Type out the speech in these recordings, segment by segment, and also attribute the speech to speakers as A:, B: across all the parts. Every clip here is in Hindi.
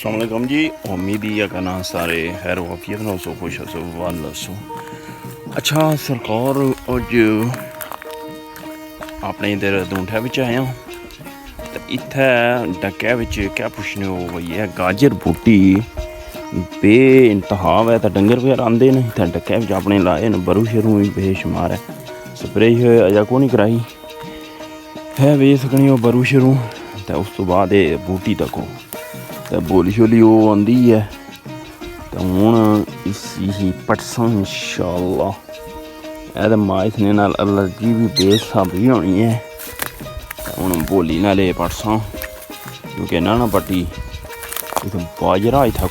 A: अस्सलामुअलैकुम जी। उम्मीद ही करना सारे खैर वाफियत ना सो खुश हसो वाल सो। अच्छा सरकार अज अपने इधर दूंठा बिच आया तो इत्थै डक्कै बिच क्या पुछने हो भाई है गाजर बूटी बे इंतहा है तो डंगर बगैरा आंदे न इत्थै डक्कै बिच अपने लाए न बरू शरू भी बेशुमार है स्प्रे अजा को नहीं कराई है वे सकनी हो बरू शरू तो उस तो बाद बूटी तको तो बोली शोली वो आंदी है तो हूँ इसी पटसा इंशाअल्लाह ए माइस ने नाल एलर्जी भी बेस्हाबी होनी है हूँ बोली ना ले पटसा क्योंकि ना पट्टी इतना बाजरा इतना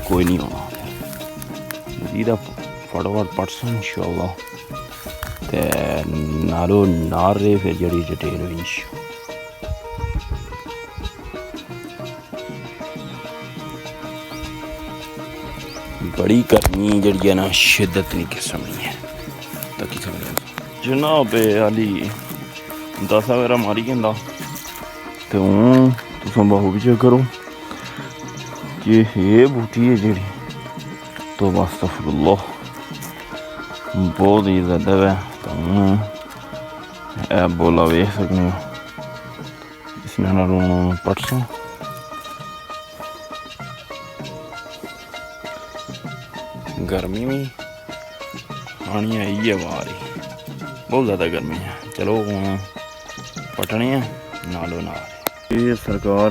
A: कोई नहीं होना मजीद फटाफट पटसा इंशाअल्लाह ते नालो नार रे फिर जड़ी डिटेल हुई इंशाअल्लाह। बड़ी गर्मी जड़ी है ना शिद्दत नहीं किस्म नहीं है तकी जनाब हाली 10 वगैरह मारी जंदा तो हूँ तुम बहु भी चेक करो ये बूटी है जी तो अस्तगफिरुल्लाह बहुत ही ज़्यादा है तो हूँ बोला वेख सकने हो इसने पटसा गर्मी भी आनी आई है बाहर ही बहुत ज़्यादा गर्मी है। चलो पटने हैं नालो नाल ये सरकार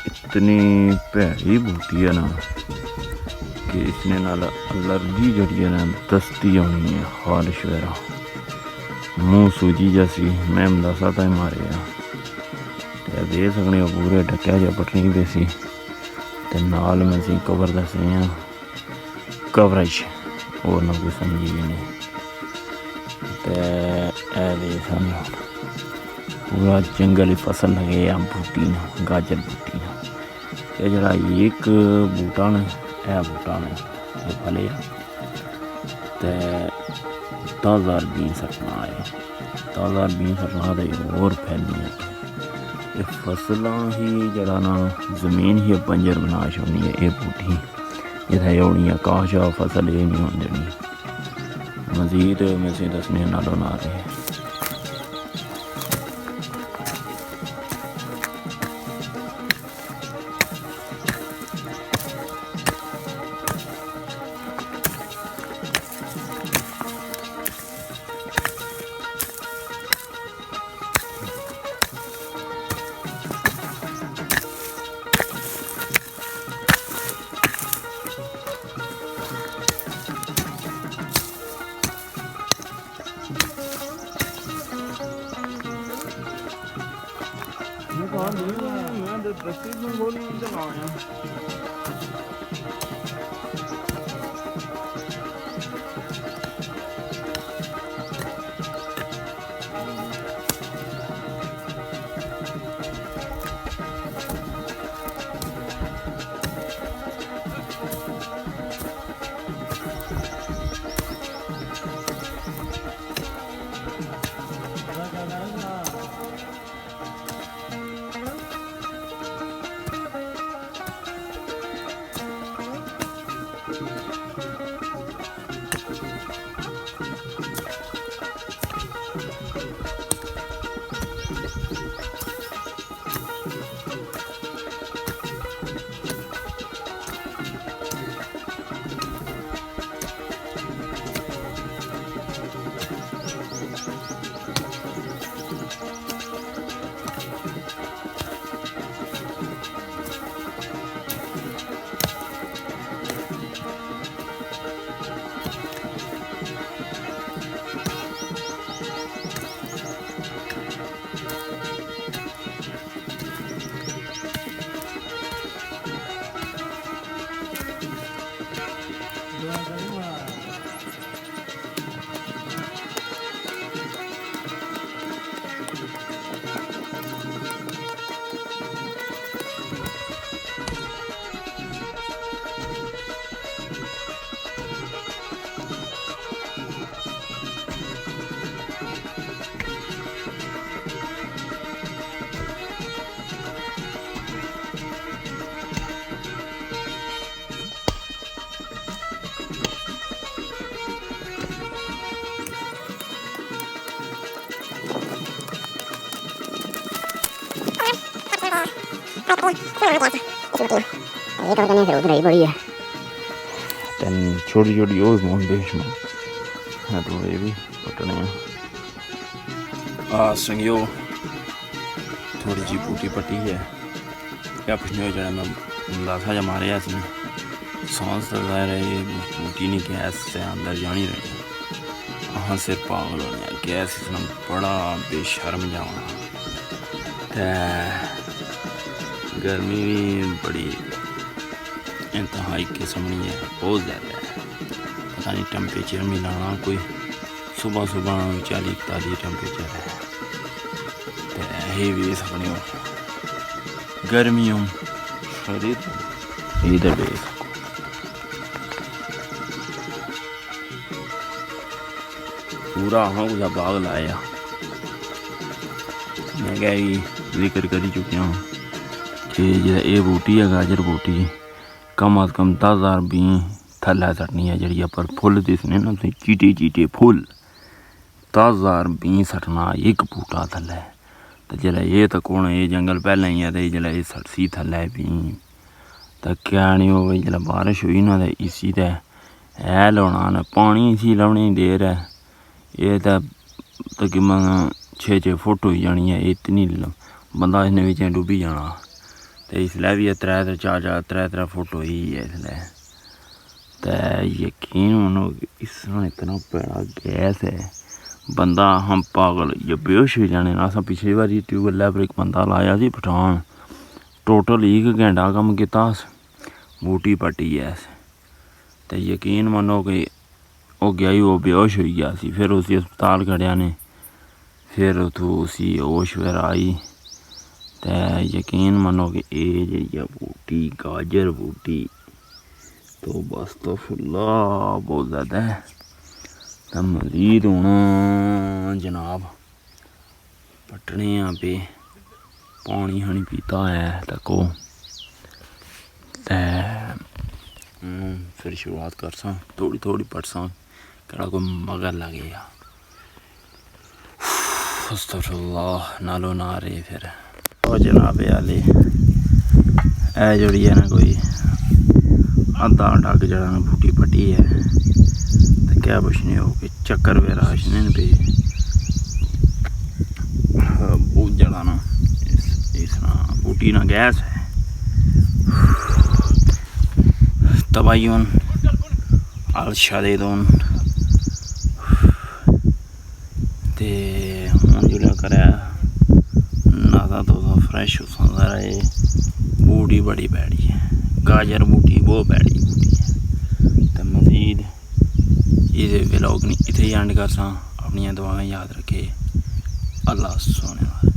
A: इतनी भैड़ी बूटी है ना कि इसने नाल एलर्जी जड़ी है ना दस्ती आनी है खारिश वगैरह मुँह सूजी जैसी मैं दसा तो मारे दे सकने हो पूरे ढक्या जा पटनी बेसी तो नाल में सी कवर दसे हैं कवरेज और ना कोई समझी भी नहीं तो पूरा जंगल ही फसल लगे आ बूटी ना गाजर बूटी ना ये जरा एक बूटा ने बूटा ने ये फले तो 10,000 बीन सकना है 10,000 बीन सकना तो और फैलनी है ये फसल ही जरा ना जमीन ही बंजर बना छोड़नी है ये बूटी इतना होनी है काशा फसल ये नहीं होनी देनी मजीद में से दसने नालों ना रहे छोटी छोटी वो बेशम है तो ये भी पटने संगियो थोड़ी जी बूटी पट्टी है क्या पिछले जो मैं अंदाजा जब मारे सांस रहे बूटी नहीं गैस से अंदर जानी रही हाँ सिर पागल होने गैस इसमें बड़ा बेशर्म जाना गर्मी भी बड़ी इंतहाई किस्म है बहुत ज़्यादा है पता नहीं टेम्परेचर मिलाना कोई सुबह सुबह 40-41 टेम्परेचर है भी सकने गर्मियों शरीर इधर भी पूरा हाँ उसका बाग लाया मैं क्या जिक्र कर ही चुकिया हूँ कि ये बूटी है गाजर बूटी कम अज कम 10,000 भी थल्लै सटनी है जी पर फुल दिसने ना चीटे चीटे फुल 10,000 भी सटना एक बूटा थल्लै तो जिसलै ये तो कौन ये जंगल पहले ही है तो जिसलै ये सटसी थल्लै भी तो क्या नहीं हो गई जिसलै बारिश हुई ना तो इसी तो हैल होना ना पानी इसी लाने की देर है ये तो तकरीबन 6-6 फुट हो जानी है इतनी बंदा इसने बिच डुब्बी जाना तो इसलै भी 3-3 फुट हुई है इसलै तो यकीन मनो इसमें इतना बड़ा गैस है बंदा हम पागल ये बेहोश हो जाने अस पिछली बारी ट्यूबवैल पर एक बंदा लाया सी पठान टोटल 1 घंटा कम किया बूटी पट्टी गैस तो यकीन मनो कि वो गया ही वो बेहोश हो गया सी फिर उसी अस्पताल खड़िया ने फिर उतो उसी होश फिर आई तो यकीन मनो कि ये बूटी गाजर बूटी तो बस तो फुल्ला बहुत ज़्यादा है तो मजीद होना जनाब पटने पे पानी हनी पीता है तको फिर शुरुआत कर सा थोड़ी थोड़ी पट सा कड़ा कोई मगर लगेगा अस्तगफिरुल्लाह नालो ना रहे फिर और जनाब आले ए जोड़ी है ना कोई अद्धा डग जरा बूटी पट्टी है तो क्या पुछने हो कि चक्कर वे राशने पे बहुत जड़ा ना इस बूटी ना गैस है तबायुन अलशादीदुन ते हूँ जो करे नादा तो फ्रैश हो जरा ये बूटी बड़ी बैड़ी है गाजर बूटी बहुत बैड़ी बूटी है तो मजीद ये व्लॉग नहीं इतने एंड कर सा अपनी दुआएं याद रखे अल्लाह सोने वाला।